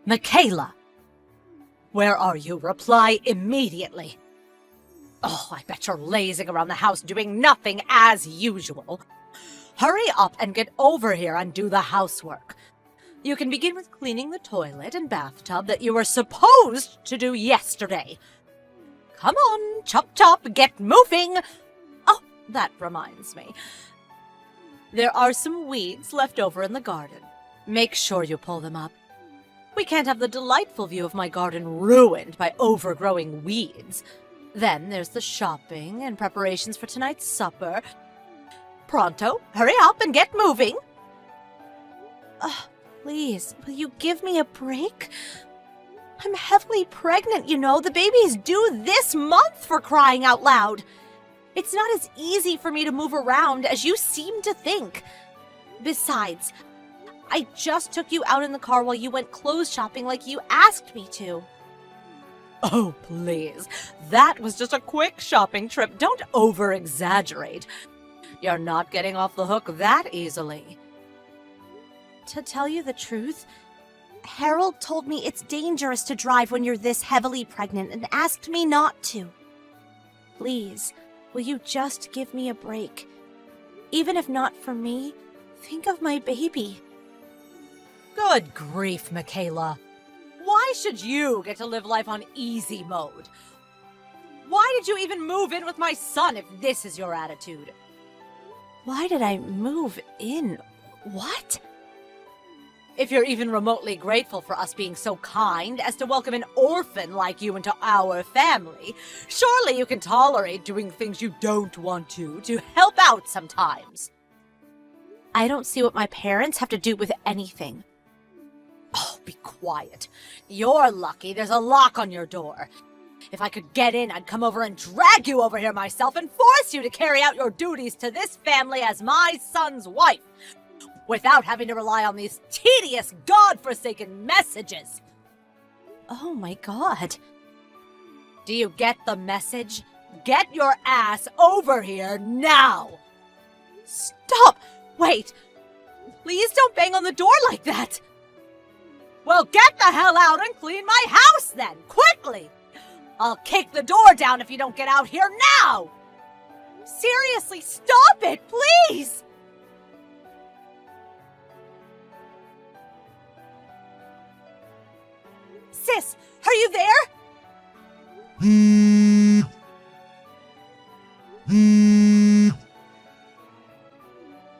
Michaela! Where are you? Reply immediately. Oh, I bet you're lazing around the house doing nothing as usual. Hurry up and get over here and do the housework. You can begin with cleaning the toilet and bathtub that you were supposed to do yesterday. Come on, chop chop, get moving! Oh, that reminds me. There are some weeds left over in the garden. Make sure you pull them up. We can't have the delightful view of my garden ruined by overgrowing weeds. Then there's the shopping and preparations for tonight's supper. Pronto, hurry up and get moving! Please, will you give me a break? I'm heavily pregnant, you know. The baby's due this month, for crying out loud. It's not as easy for me to move around as you seem to think. Besides, I just took you out in the car while you went clothes shopping like you asked me to. Oh, please. That was just a quick shopping trip. Don't over-exaggerate. You're not getting off the hook that easily. To tell you the truth, Harold told me it's dangerous to drive when you're this heavily pregnant and asked me not to. Please, will you just give me a break? Even if not for me, think of my baby. Good grief, Michaela. Why should you get to live life on easy mode? Why did you even move in with my son if this is your attitude? Why did I move in? What? If you're even remotely grateful for us being so kind as to welcome an orphan like you into our family, surely you can tolerate doing things you don't want to help out sometimes. I don't see what my parents have to do with anything. Oh, be quiet. You're lucky there's a lock on your door. If I could get in, I'd come over and drag you over here myself and force you to carry out your duties to this family as my son's wife, without having to rely on these tedious, God-forsaken messages. Oh my God. Do you get the message? Get your ass over here now! Stop! Wait! Please don't bang on the door like that! Well, get the hell out and clean my house then, quickly! I'll kick the door down if you don't get out here now! Seriously, stop it, please! Sis, are you there?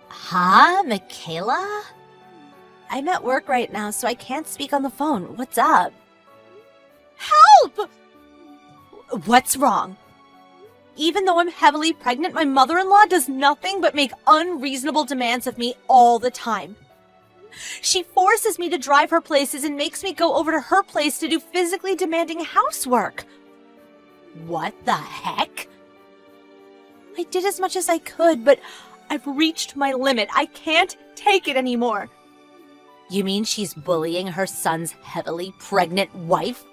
Huh, Michaela? I'm at work right now, so I can't speak on the phone. What's up? Help! What's wrong? Even though I'm heavily pregnant, my mother-in-law does nothing but make unreasonable demands of me all the time. She forces me to drive her places and makes me go over to her place to do physically demanding housework. What the heck? I did as much as I could, but I've reached my limit. I can't take it anymore. You mean she's bullying her son's heavily pregnant wife?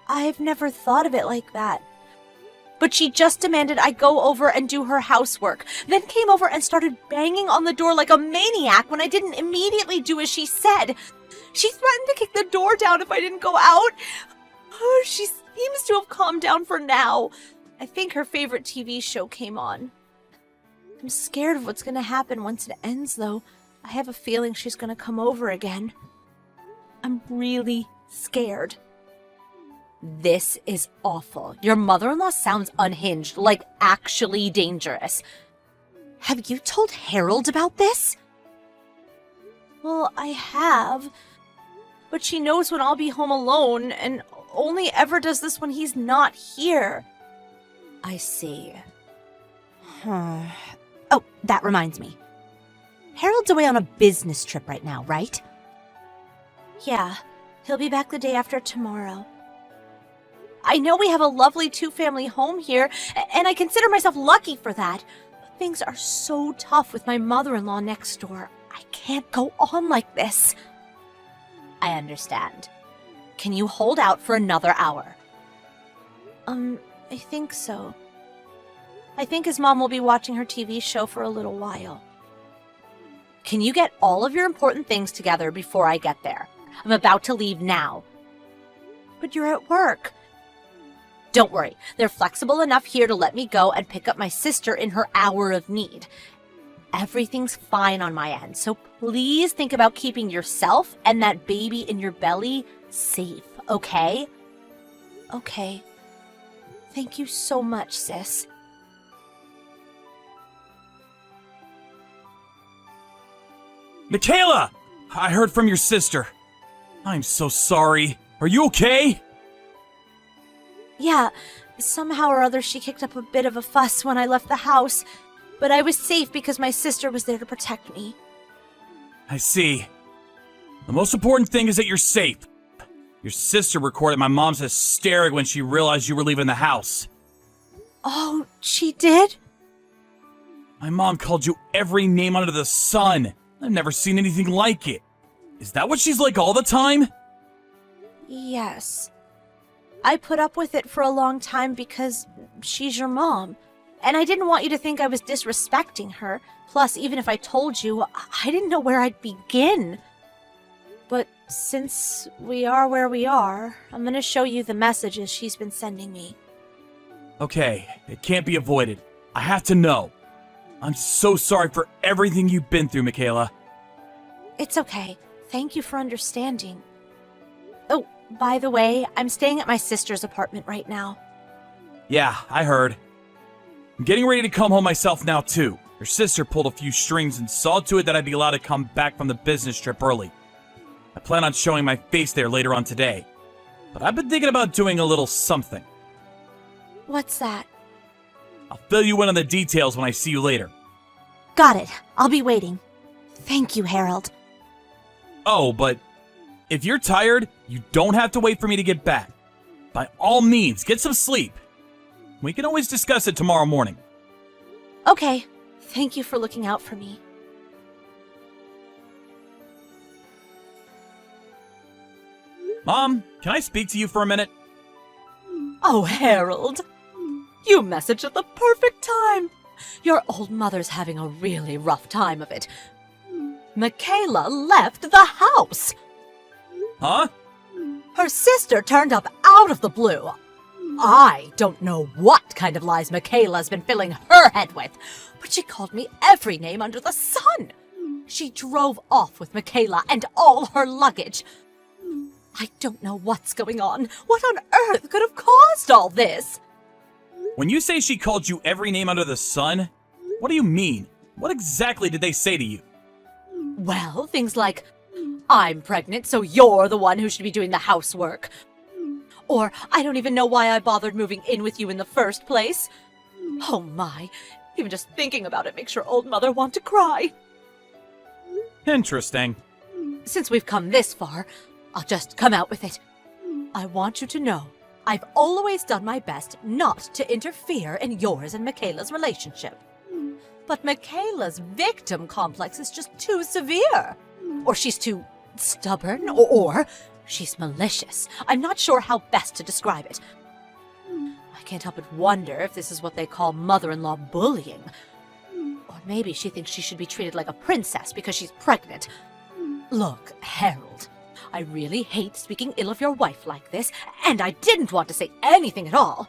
I've never thought of it like that. But she just demanded I go over and do her housework, then came over and started banging on the door like a maniac when I didn't immediately do as she said. She threatened to kick the door down if I didn't go out. She seems to have calmed down for now. I think her favorite TV show came on. I'm scared of what's going to happen once it ends, though. I have a feeling she's going to come over again. I'm really scared. This is awful. Your mother-in-law sounds unhinged, like actually dangerous. Have you told Harold about this? Well, I have. But she knows when I'll be home alone, and only ever does this when he's not here. I see. Oh, that reminds me. Harold's away on a business trip right now, right? Yeah, he'll be back the day after tomorrow. I know we have a lovely two-family home here, and I consider myself lucky for that. But things are so tough with my mother-in-law next door. I can't go on like this. I understand. Can you hold out for another hour? I think so. I think his mom will be watching her TV show for a little while. Can you get all of your important things together before I get there? I'm about to leave now. But you're at work. Don't worry, they're flexible enough here to let me go and pick up my sister in her hour of need. Everything's fine on my end, so please think about keeping yourself and that baby in your belly safe, okay? Okay. Thank you so much, sis. Michaela! I heard from your sister. I'm so sorry. Are you okay? Yeah, somehow or other she kicked up a bit of a fuss when I left the house, but I was safe because my sister was there to protect me. I see. The most important thing is that you're safe. Your sister recorded my mom's hysteric when she realized you were leaving the house. Oh, she did? My mom called you every name under the sun. I've never seen anything like it. Is that what she's like all the time? Yes. I put up with it for a long time because she's your mom. And I didn't want you to think I was disrespecting her. Plus, even if I told you, I didn't know where I'd begin. But since we are where we are, I'm gonna show you the messages she's been sending me. Okay, it can't be avoided. I have to know. I'm so sorry for everything you've been through, Michaela. It's okay. Thank you for understanding. Oh, by the way, I'm staying at my sister's apartment right now. Yeah, I heard. I'm getting ready to come home myself now, too. Your sister pulled a few strings and saw to it that I'd be allowed to come back from the business trip early. I plan on showing my face there later on today. But I've been thinking about doing a little something. What's that? I'll fill you in on the details when I see you later. Got it. I'll be waiting. Thank you, Harold. Oh, but if you're tired, you don't have to wait for me to get back. By all means, get some sleep. We can always discuss it tomorrow morning. Okay. Thank you for looking out for me. Mom, can I speak to you for a minute? Oh, Harold. You messaged at the perfect time. Your old mother's having a really rough time of it. Michaela left the house. Huh? Her sister turned up out of the blue. I don't know what kind of lies Michaela's been filling her head with, but she called me every name under the sun. She drove off with Michaela and all her luggage. I don't know what's going on. What on earth could have caused all this? When you say she called you every name under the sun, what do you mean? What exactly did they say to you? Well, things like, I'm pregnant, so you're the one who should be doing the housework. Or, I don't even know why I bothered moving in with you in the first place. Oh my, even just thinking about it makes your old mother want to cry. Interesting. Since we've come this far, I'll just come out with it. I want you to know, I've always done my best not to interfere in yours and Michaela's relationship. But Michaela's victim complex is just too severe. Or she's too stubborn, or she's malicious. I'm not sure how best to describe it. I can't help but wonder if this is what they call mother-in-law bullying. Or maybe she thinks she should be treated like a princess because she's pregnant. Look, Harold, I really hate speaking ill of your wife like this, and I didn't want to say anything at all.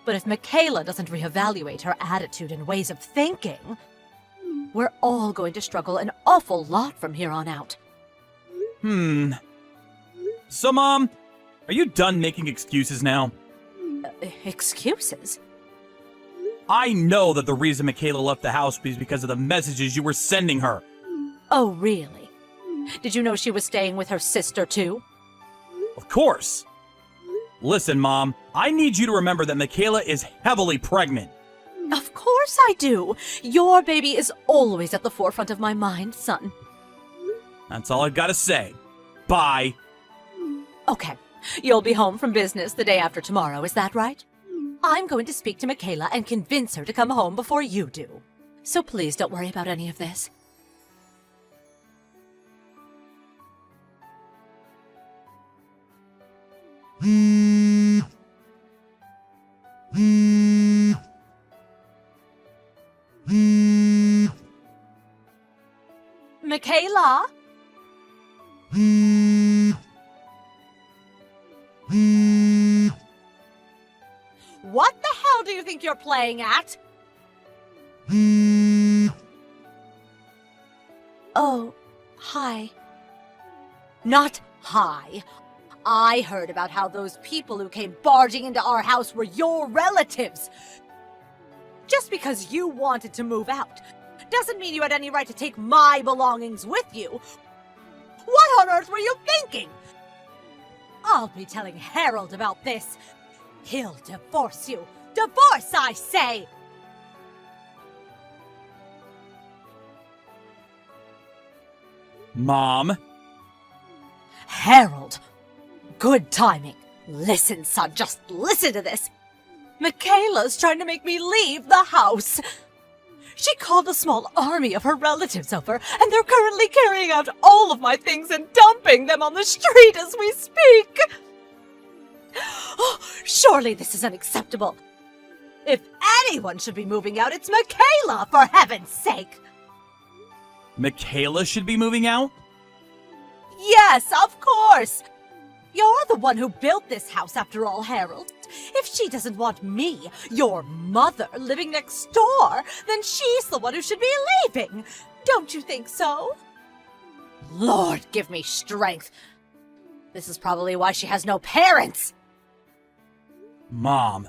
But if Michaela doesn't reevaluate her attitude and ways of thinking, we're all going to struggle an awful lot from here on out. So, Mom, are you done making excuses now? Excuses? I know that the reason Michaela left the house was because of the messages you were sending her. Oh, really? Did you know she was staying with her sister, too? Of course. Listen, Mom, I need you to remember that Michaela is heavily pregnant. Of course I do. Your baby is always at the forefront of my mind, son. That's all I've got to say. Bye. Okay, you'll be home from business the day after tomorrow, is that right? I'm going to speak to Michaela and convince her to come home before you do. So please don't worry about any of this. Michaela? What the hell do you think you're playing at? Oh, hi. Not hi. I heard about how those people who came barging into our house were your relatives. Just because you wanted to move out doesn't mean you had any right to take my belongings with you. What on earth were you thinking? I'll be telling Harold about this. He'll divorce you. Divorce, I say! Mom? Harold! Good timing. Listen, son, just listen to this. Michaela's trying to make me leave the house. She called a small army of her relatives over, and they're currently carrying out all of my things and dumping them on the street as we speak. Oh, surely this is unacceptable. If anyone should be moving out, it's Michaela, for heaven's sake. Michaela should be moving out? Yes, of course. You're the one who built this house, after all, Harold. If she doesn't want me, your mother, living next door, then she's the one who should be leaving. Don't you think so? Lord, give me strength. This is probably why she has no parents. Mom,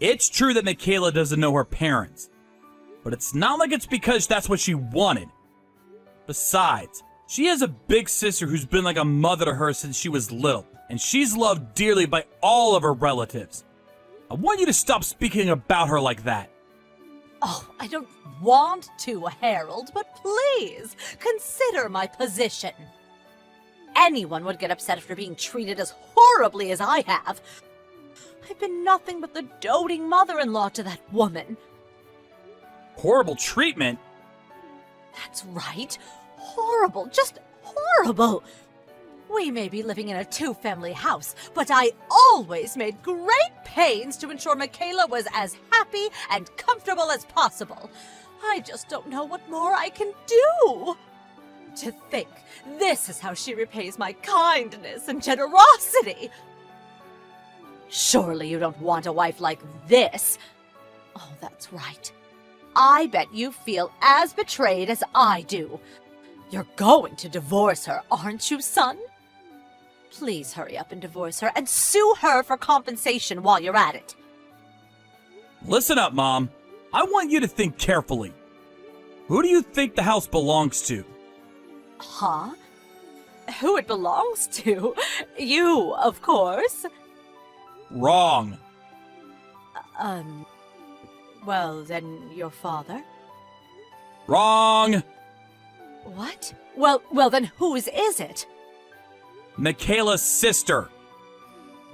it's true that Michaela doesn't know her parents, but it's not like it's because that's what she wanted. Besides, she has a big sister who's been like a mother to her since she was little, and she's loved dearly by all of her relatives. I want you to stop speaking about her like that. Oh, I don't want to, Harold, but please, consider my position. Anyone would get upset after being treated as horribly as I have. I've been nothing but the doting mother-in-law to that woman. Horrible treatment? That's right. Horrible, just horrible. We may be living in a two-family house, but I always made great pains to ensure Michaela was as happy and comfortable as possible. I just don't know what more I can do. To think, this is how she repays my kindness and generosity. Surely you don't want a wife like this. Oh, that's right. I bet you feel as betrayed as I do. You're going to divorce her, aren't you, son? Please hurry up and divorce her and sue her for compensation while you're at it. Listen up, Mom. I want you to think carefully. Who do you think the house belongs to? Huh? Who it belongs to? You, of course. Wrong. Well, then your father? Wrong. What? Well, then whose is it? Michaela's sister.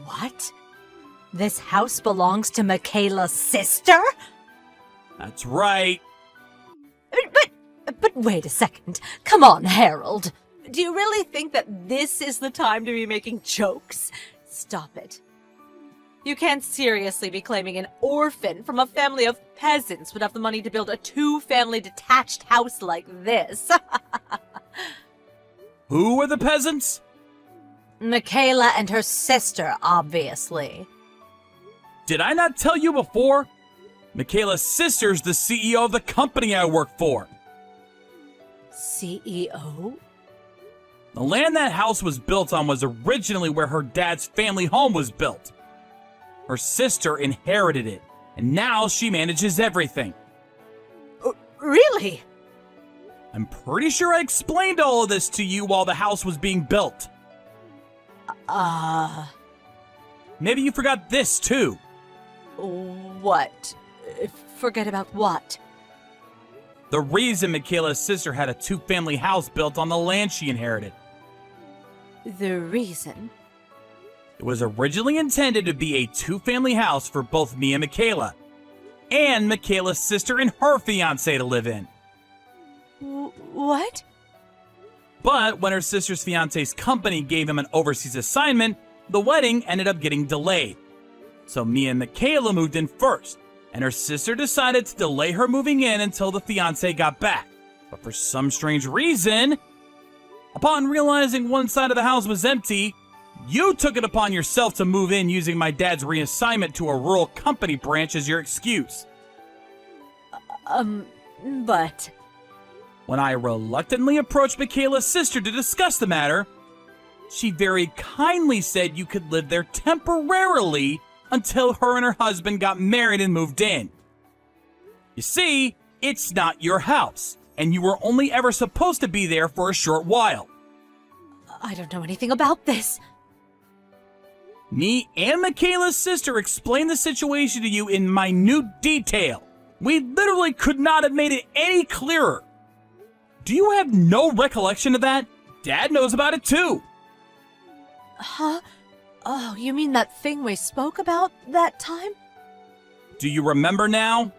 What? This house belongs to Michaela's sister? That's right. But wait a second. Come on, Harold. Do you really think that this is the time to be making jokes? Stop it. You can't seriously be claiming an orphan from a family of peasants would have the money to build a two-family detached house like this. Who are the peasants? Michaela and her sister, obviously. Did I not tell you before? Michaela's sister's the CEO of the company I work for. CEO? The land that house was built on was originally where her dad's family home was built. Her sister inherited it, and now she manages everything. Really? I'm pretty sure I explained all of this to you while the house was being built. Maybe you forgot this too. What? Forget about what? The reason Michaela's sister had a two-family house built on the land she inherited. The reason? It was originally intended to be a two-family house for both me and Michaela, and Michaela's sister and her fiancé to live in. What? But when her sister's fiancé's company gave him an overseas assignment, the wedding ended up getting delayed. So me and Michaela moved in first, and her sister decided to delay her moving in until the fiancé got back. But for some strange reason, upon realizing one side of the house was empty, You took it upon yourself to move in using my dad's reassignment to a rural company branch as your excuse. But... When I reluctantly approached Michaela's sister to discuss the matter, she very kindly said you could live there temporarily until her and her husband got married and moved in. You see, it's not your house, and you were only ever supposed to be there for a short while. I don't know anything about this. Me and Michaela's sister explained the situation to you in minute detail. We literally could not have made it any clearer. Do you have no recollection of that? Dad knows about it too. Huh? Oh, you mean that thing we spoke about that time? Do you remember now?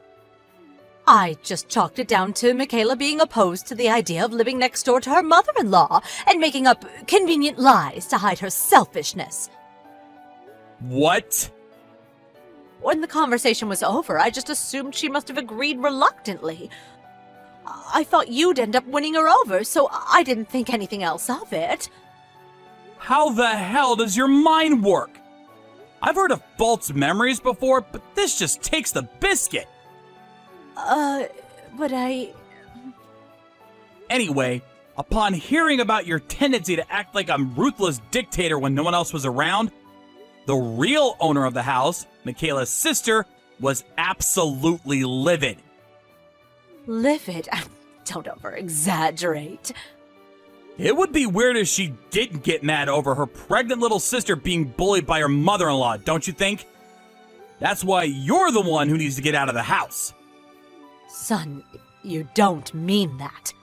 I just chalked it down to Michaela being opposed to the idea of living next door to her mother-in-law and making up convenient lies to hide her selfishness. What? When the conversation was over, I just assumed she must have agreed reluctantly. I thought you'd end up winning her over, so I didn't think anything else of it. How the hell does your mind work? I've heard of false memories before, but this just takes the biscuit. But I... Anyway, upon hearing about your tendency to act like a ruthless dictator when no one else was around, the real owner of the house, Michaela's sister, was absolutely livid. Livid? Don't over-exaggerate. It would be weird if she didn't get mad over her pregnant little sister being bullied by her mother-in-law, don't you think? That's why you're the one who needs to get out of the house. Son, you don't mean that.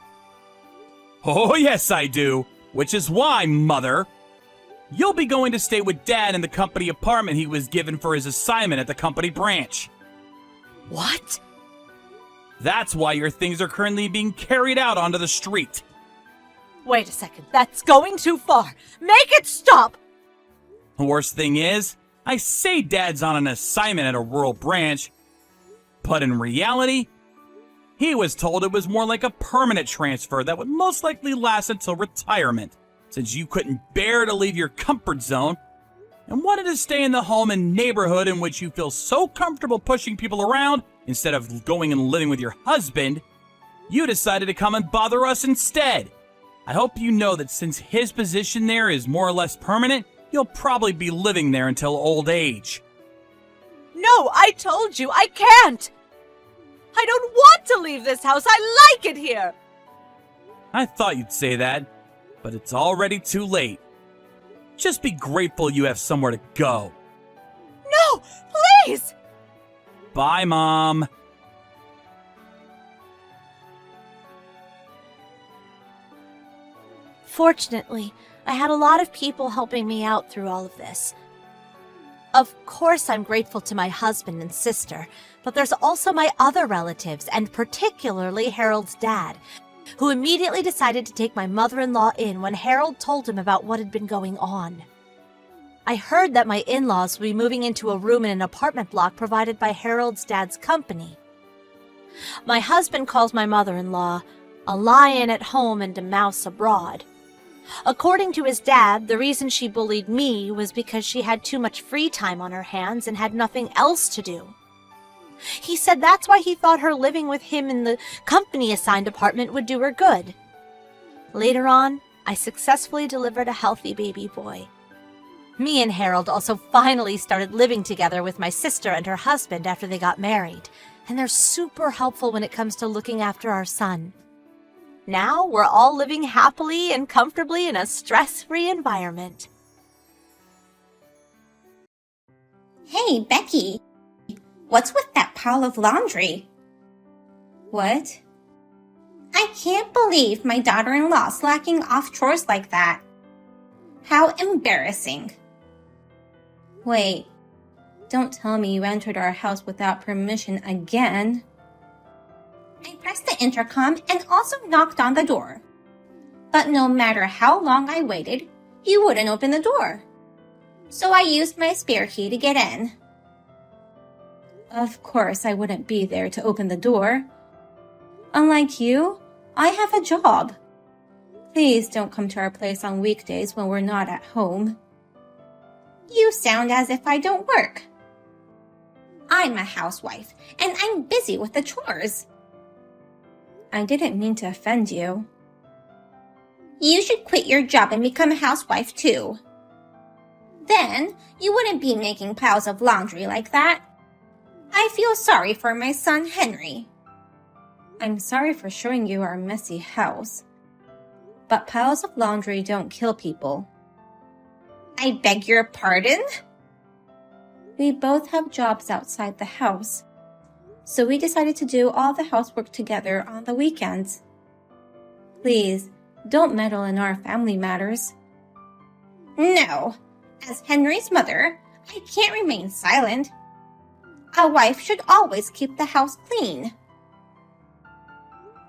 Oh, yes, I do. Which is why, Mother, you'll be going to stay with Dad in the company apartment he was given for his assignment at the company branch. What? That's why your things are currently being carried out onto the street. Wait a second, that's going too far. Make it stop! The worst thing is, I say Dad's on an assignment at a rural branch, but in reality, he was told it was more like a permanent transfer that would most likely last until retirement, since you couldn't bear to leave your comfort zone and wanted to stay in the home and neighborhood in which you feel so comfortable pushing people around instead of going and living with your husband. You decided to come and bother us instead. I hope you know that since his position there is more or less permanent, you'll probably be living there until old age. No, I told you, I can't! I don't want to leave this house, I like it here! I thought you'd say that, but it's already too late. Just be grateful you have somewhere to go. No, please! Bye, Mom. Fortunately, I had a lot of people helping me out through all of this. Of course, I'm grateful to my husband and sister, but there's also my other relatives, and particularly Harold's dad, who immediately decided to take my mother-in-law in when Harold told him about what had been going on. I heard that my in-laws would be moving into a room in an apartment block provided by Harold's dad's company. My husband calls my mother-in-law a lion at home and a mouse abroad. According to his dad, the reason she bullied me was because she had too much free time on her hands and had nothing else to do. He said that's why he thought her living with him in the company-assigned apartment would do her good. Later on, I successfully delivered a healthy baby boy. Me and Harold also finally started living together with my sister and her husband after they got married, and they're super helpful when it comes to looking after our son. Now we're all living happily and comfortably in a stress-free environment. Hey, Becky. What's with that pile of laundry? What? I can't believe my daughter-in-law slacking off chores like that. How embarrassing. Wait, don't tell me you entered our house without permission again. I pressed the intercom and also knocked on the door. But no matter how long I waited, you wouldn't open the door. So I used my spare key to get in. Of course, I wouldn't be there to open the door. Unlike you, I have a job. Please don't come to our place on weekdays when we're not at home. You sound as if I don't work. I'm a housewife, and I'm busy with the chores. I didn't mean to offend you. You should quit your job and become a housewife too. Then you wouldn't be making piles of laundry like that. I feel sorry for my son Henry. I'm sorry for showing you our messy house. But piles of laundry don't kill people. I beg your pardon? We both have jobs outside the house, so we decided to do all the housework together on the weekends. Please, don't meddle in our family matters. No, as Henry's mother, I can't remain silent. A wife should always keep the house clean.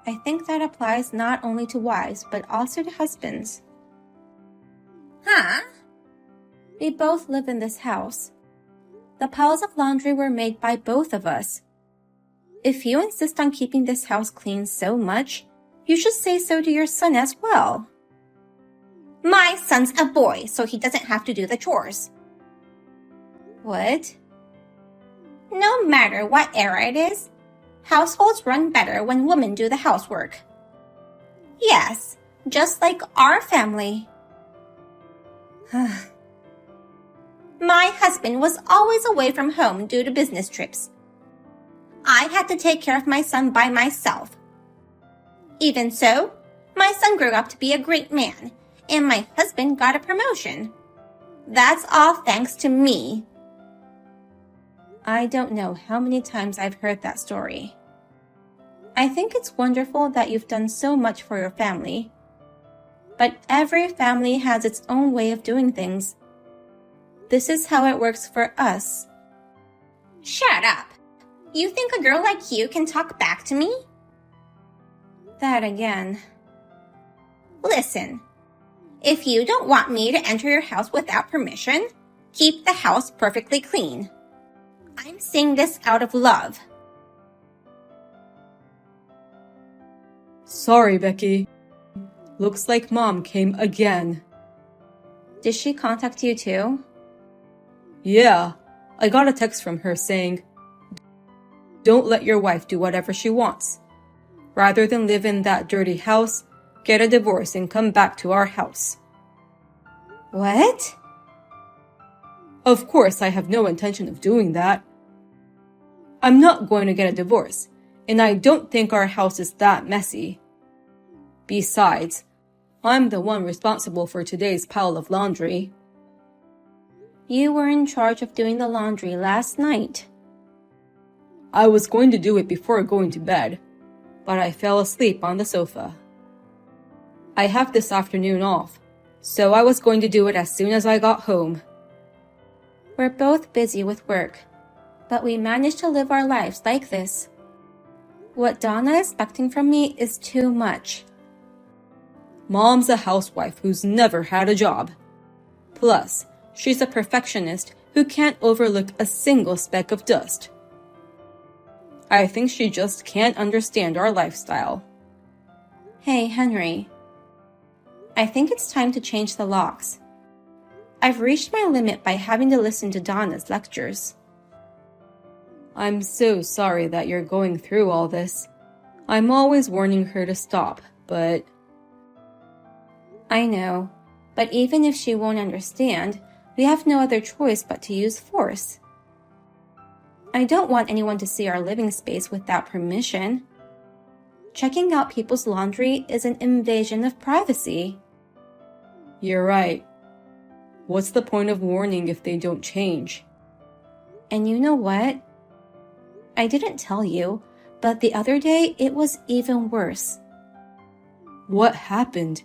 I think that applies not only to wives, but also to husbands. Huh? We both live in this house. The piles of laundry were made by both of us. If you insist on keeping this house clean so much, you should say so to your son as well. My son's a boy, so he doesn't have to do the chores. What? No matter what era it is, households run better when women do the housework. Yes, just like our family. My husband was always away from home due to business trips. I had to take care of my son by myself. Even so, my son grew up to be a great man, and my husband got a promotion. That's all thanks to me. I don't know how many times I've heard that story. I think it's wonderful that you've done so much for your family. But every family has its own way of doing things. This is how it works for us. Shut up! You think a girl like you can talk back to me? That again. Listen, if you don't want me to enter your house without permission, keep the house perfectly clean. I'm saying this out of love. Sorry, Becky. Looks like Mom came again. Did she contact you too? Yeah, I got a text from her saying, "Don't let your wife do whatever she wants. Rather than live in that dirty house, get a divorce and come back to our house." What? Of course, I have no intention of doing that. I'm not going to get a divorce, and I don't think our house is that messy. Besides, I'm the one responsible for today's pile of laundry. You were in charge of doing the laundry last night. I was going to do it before going to bed, but I fell asleep on the sofa. I have this afternoon off, so I was going to do it as soon as I got home. We're both busy with work, but we managed to live our lives like this. What Donna is expecting from me is too much. Mom's a housewife who's never had a job. Plus, she's a perfectionist who can't overlook a single speck of dust. I think she just can't understand our lifestyle. Hey, Henry. I think it's time to change the locks. I've reached my limit by having to listen to Donna's lectures. I'm so sorry that you're going through all this. I'm always warning her to stop, but... I know, but even if she won't understand, we have no other choice but to use force. I don't want anyone to see our living space without permission. Checking out people's laundry is an invasion of privacy. You're right. What's the point of warning if they don't change? And you know what? I didn't tell you, but the other day it was even worse. What happened?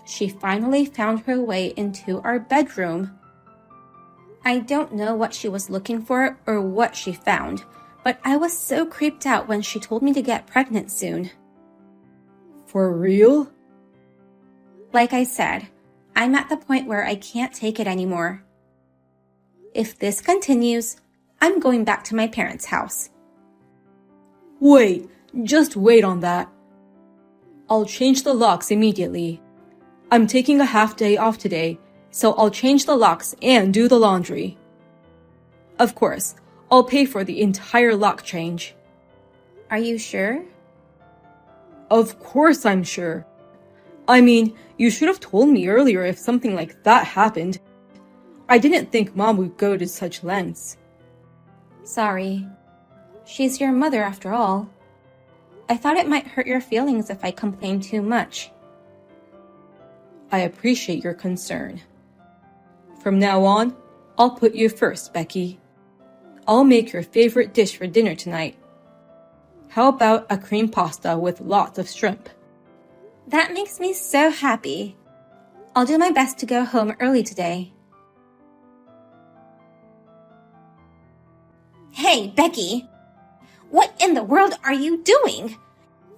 She finally found her way into our bedroom. I don't know what she was looking for or what she found, but I was so creeped out when she told me to get pregnant soon. For real? Like I said, I'm at the point where I can't take it anymore. If this continues, I'm going back to my parents' house. Wait, just wait on that. I'll change the locks immediately. I'm taking a half day off today, so I'll change the locks and do the laundry. Of course, I'll pay for the entire lock change. Are you sure? Of course I'm sure. I mean, you should have told me earlier if something like that happened. I didn't think Mom would go to such lengths. Sorry. She's your mother after all. I thought it might hurt your feelings if I complained too much. I appreciate your concern. From now on, I'll put you first, Becky. I'll make your favorite dish for dinner tonight. How about a cream pasta with lots of shrimp? That makes me so happy. I'll do my best to go home early today. Hey, Becky! What in the world are you doing?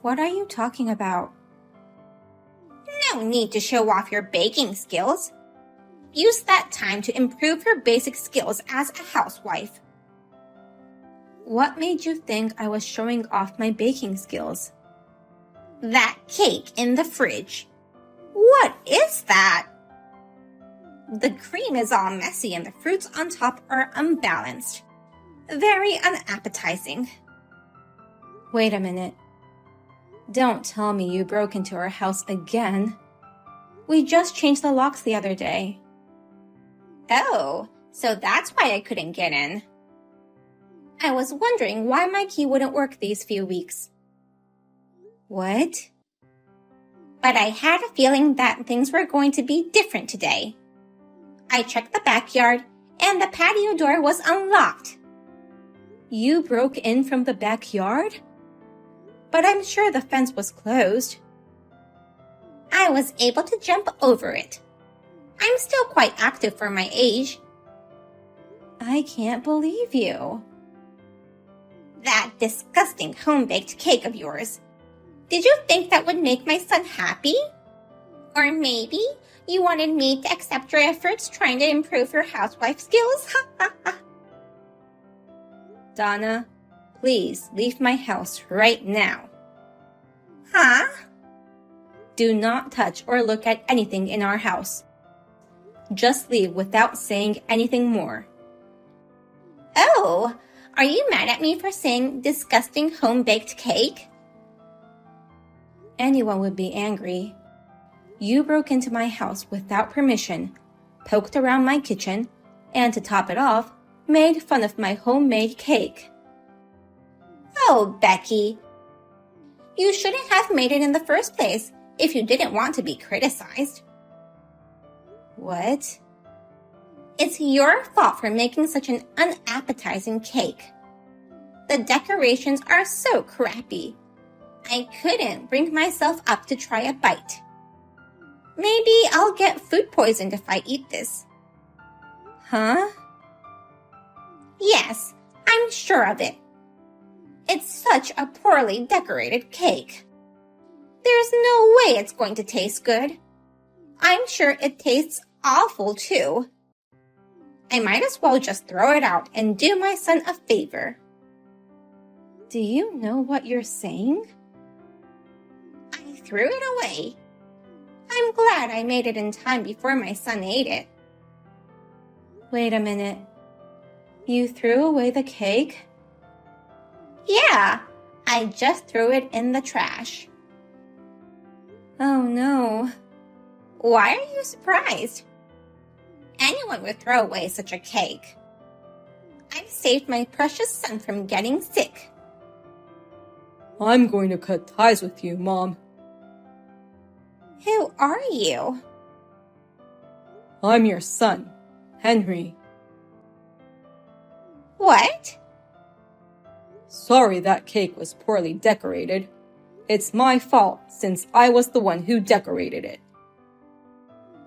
What are you talking about? No need to show off your baking skills. Use that time to improve your basic skills as a housewife. What made you think I was showing off my baking skills? That cake in the fridge. What is that? The cream is all messy and the fruits on top are unbalanced. Very unappetizing. Wait a minute. Don't tell me you broke into our house again. We just changed the locks the other day. Oh, so that's why I couldn't get in. I was wondering why my key wouldn't work these few weeks. What? But I had a feeling that things were going to be different today. I checked the backyard and the patio door was unlocked. You broke in from the backyard? But I'm sure the fence was closed. I was able to jump over it. I'm still quite active for my age. I can't believe you. That disgusting home-baked cake of yours. Did you think that would make my son happy? Or maybe you wanted me to accept your efforts trying to improve your housewife skills? Donna, please leave my house right now. Huh? Do not touch or look at anything in our house. Just leave without saying anything more. Oh, are you mad at me for saying disgusting home-baked cake? Anyone would be angry. You broke into my house without permission, poked around my kitchen, and to top it off, made fun of my homemade cake. Oh, Becky. You shouldn't have made it in the first place if you didn't want to be criticized. What? It's your fault for making such an unappetizing cake. The decorations are so crappy. I couldn't bring myself up to try a bite. Maybe I'll get food poisoned if I eat this. Huh? Yes, I'm sure of it. It's such a poorly decorated cake. There's no way it's going to taste good. I'm sure it tastes awful too. I might as well just throw it out and do my son a favor. Do you know what you're saying? I threw it away. I'm glad I made it in time before my son ate it. Wait a minute. You threw away the cake? Yeah, I just threw it in the trash. Oh no. Why are you surprised? Anyone would throw away such a cake. I've saved my precious son from getting sick. I'm going to cut ties with you, Mom. Who are you? I'm your son, Henry. What? Sorry that cake was poorly decorated. It's my fault since I was the one who decorated it.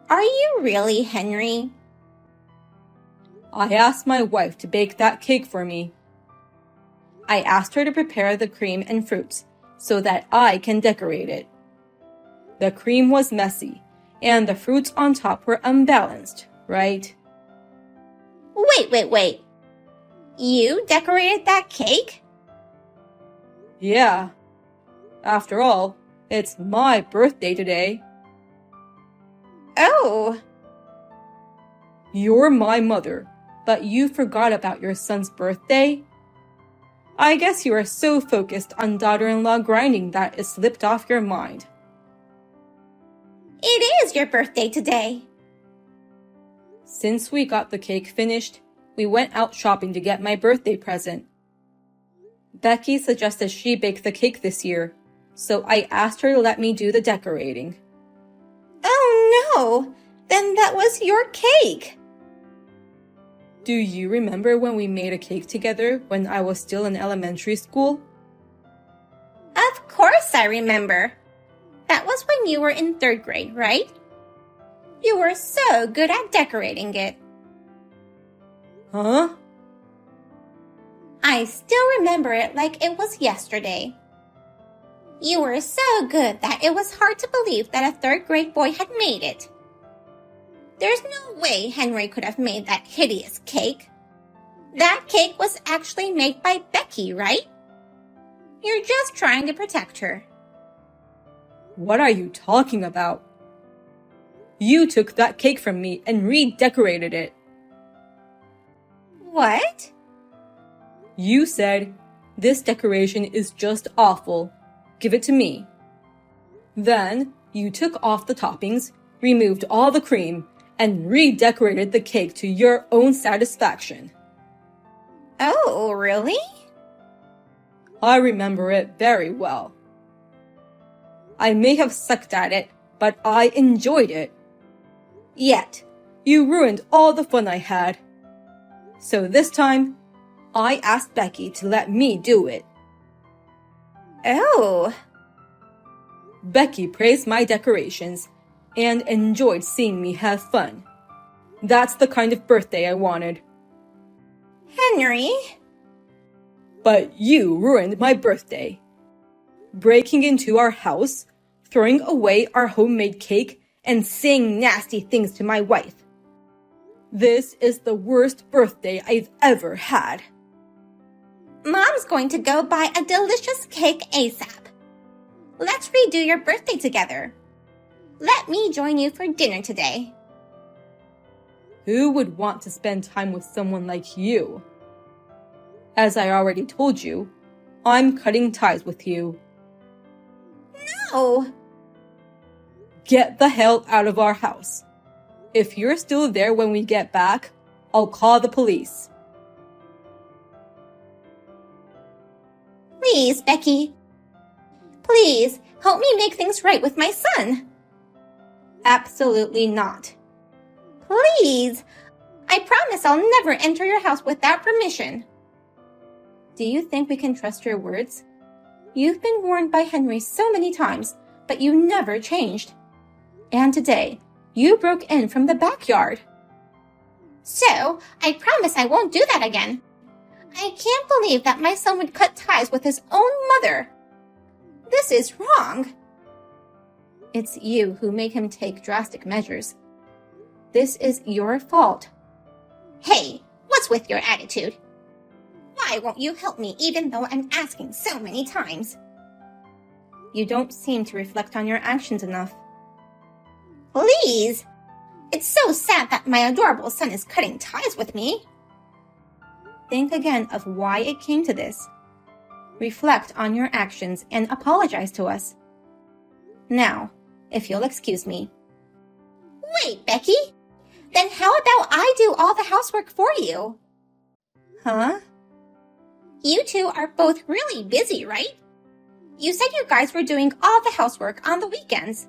Are you really Henry? I asked my wife to bake that cake for me. I asked her to prepare the cream and fruits so that I can decorate it. The cream was messy, and the fruits on top were unbalanced, right? Wait. You decorated that cake? Yeah. After all, it's my birthday today. Oh. You're my mother, but you forgot about your son's birthday? I guess you are so focused on daughter-in-law grinding that it slipped off your mind. It is your birthday today. Since we got the cake finished, we went out shopping to get my birthday present. Becky suggested she bake the cake this year, so I asked her to let me do the decorating. Oh no! Then that was your cake! Do you remember when we made a cake together when I was still in elementary school? Of course I remember. That was when you were in 3rd grade, right? You were so good at decorating it. Huh? I still remember it like it was yesterday. You were so good that it was hard to believe that a 3rd grade boy had made it. There's no way Henry could have made that hideous cake. That cake was actually made by Becky, right? You're just trying to protect her. What are you talking about? You took that cake from me and redecorated it. What? You said, "This decoration is just awful. Give it to me." Then, you took off the toppings, removed all the cream, and redecorated the cake to your own satisfaction. Oh, really? I remember it very well. I may have sucked at it, but I enjoyed it. Yet, you ruined all the fun I had. So this time, I asked Becky to let me do it. Oh. Becky praised my decorations and enjoyed seeing me have fun. That's the kind of birthday I wanted. Henry? But you ruined my birthday. Breaking into our house, throwing away our homemade cake, and saying nasty things to my wife. This is the worst birthday I've ever had. Mom's going to go buy a delicious cake ASAP. Let's redo your birthday together. Let me join you for dinner today. Who would want to spend time with someone like you? As I already told you, I'm cutting ties with you. No! Get the hell out of our house. If you're still there when we get back, I'll call the police. Please, Becky. Please, help me make things right with my son. Absolutely not. Please. I promise I'll never enter your house without permission. Do you think we can trust your words? You've been warned by Henry so many times, but you never changed. And today, you broke in from the backyard. So, I promise I won't do that again. I can't believe that my son would cut ties with his own mother. This is wrong. It's you who made him take drastic measures. This is your fault. Hey, what's with your attitude? Why won't you help me even though I'm asking so many times? You don't seem to reflect on your actions enough. Please! It's so sad that my adorable son is cutting ties with me. Think again of why it came to this. Reflect on your actions and apologize to us. Now, if you'll excuse me. Wait, Becky! Then how about I do all the housework for you? Huh? You two are both really busy, right? You said you guys were doing all the housework on the weekends.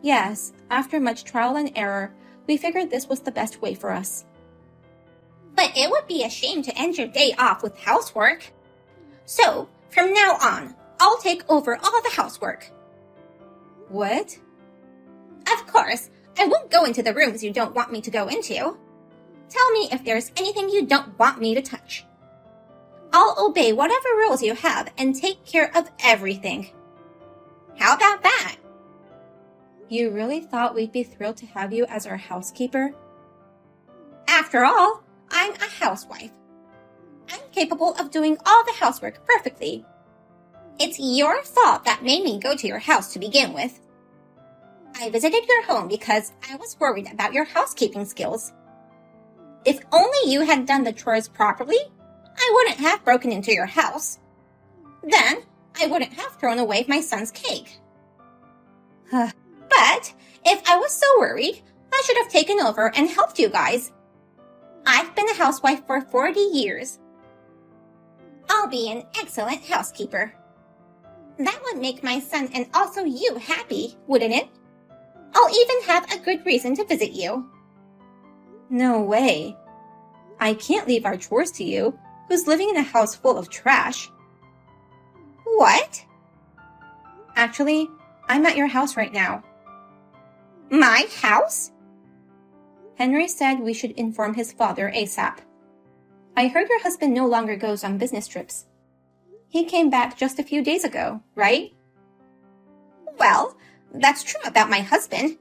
Yes, after much trial and error, we figured this was the best way for us. But it would be a shame to end your day off with housework. So, from now on, I'll take over all the housework. What? Of course, I won't go into the rooms you don't want me to go into. Tell me if there's anything you don't want me to touch. I'll obey whatever rules you have and take care of everything. How about that? You really thought we'd be thrilled to have you as our housekeeper? After all, I'm a housewife. I'm capable of doing all the housework perfectly. It's your fault that made me go to your house to begin with. I visited your home because I was worried about your housekeeping skills. If only you had done the chores properly, I wouldn't have broken into your house. Then, I wouldn't have thrown away my son's cake. But, if I was so worried, I should have taken over and helped you guys. I've been a housewife for 40 years. I'll be an excellent housekeeper. That would make my son and also you happy, wouldn't it? I'll even have a good reason to visit you. No way. I can't leave our chores to you, who's living in a house full of trash. What? Actually, I'm at your house right now. My house? Henry said we should inform his father ASAP. I heard your husband no longer goes on business trips. He came back just a few days ago, right? Well, that's true about my husband.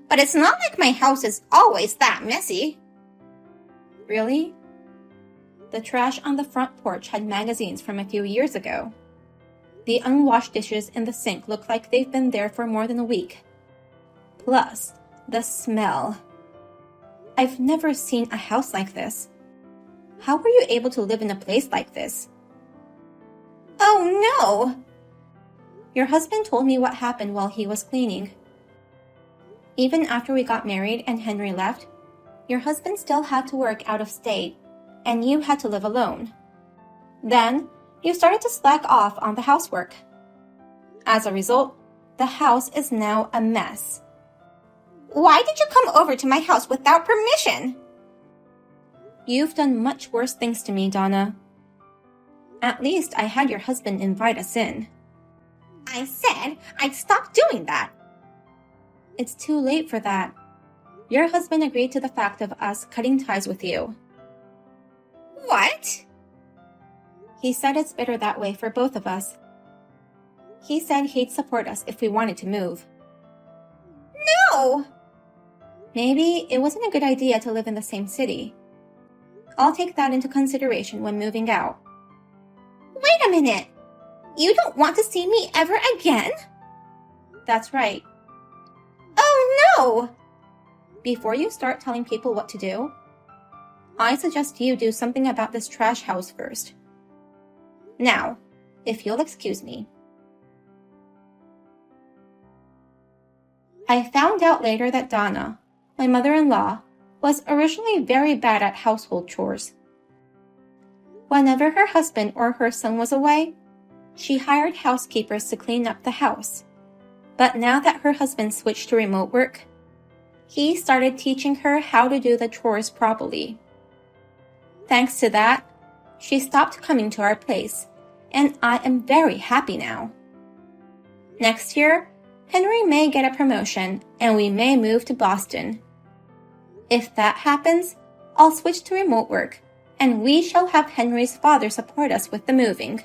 But it's not like my house is always that messy. Really? The trash on the front porch had magazines from a few years ago. The unwashed dishes in the sink look like they've been there for more than a week. Plus, the smell. I've never seen a house like this. How were you able to live in a place like this? Oh no! Your husband told me what happened while he was cleaning. Even after we got married and Henry left, your husband still had to work out of state, and you had to live alone. Then, you started to slack off on the housework. As a result, the house is now a mess. Why did you come over to my house without permission? You've done much worse things to me, Donna. At least I had your husband invite us in. I said I'd stop doing that. It's too late for that. Your husband agreed to the fact of us cutting ties with you. What? He said it's better that way for both of us. He said he'd support us if we wanted to move. No! Maybe it wasn't a good idea to live in the same city. I'll take that into consideration when moving out. Wait a minute! You don't want to see me ever again? That's right. Oh no! Before you start telling people what to do, I suggest you do something about this trash house first. Now, if you'll excuse me. I found out later that Donna, my mother-in-law, was originally very bad at household chores. Whenever her husband or her son was away, she hired housekeepers to clean up the house. But now that her husband switched to remote work, he started teaching her how to do the chores properly. Thanks to that, she stopped coming to our place, and I am very happy now. Next year, Henry may get a promotion and we may move to Boston. If that happens, I'll switch to remote work, and we shall have Henry's father support us with the moving.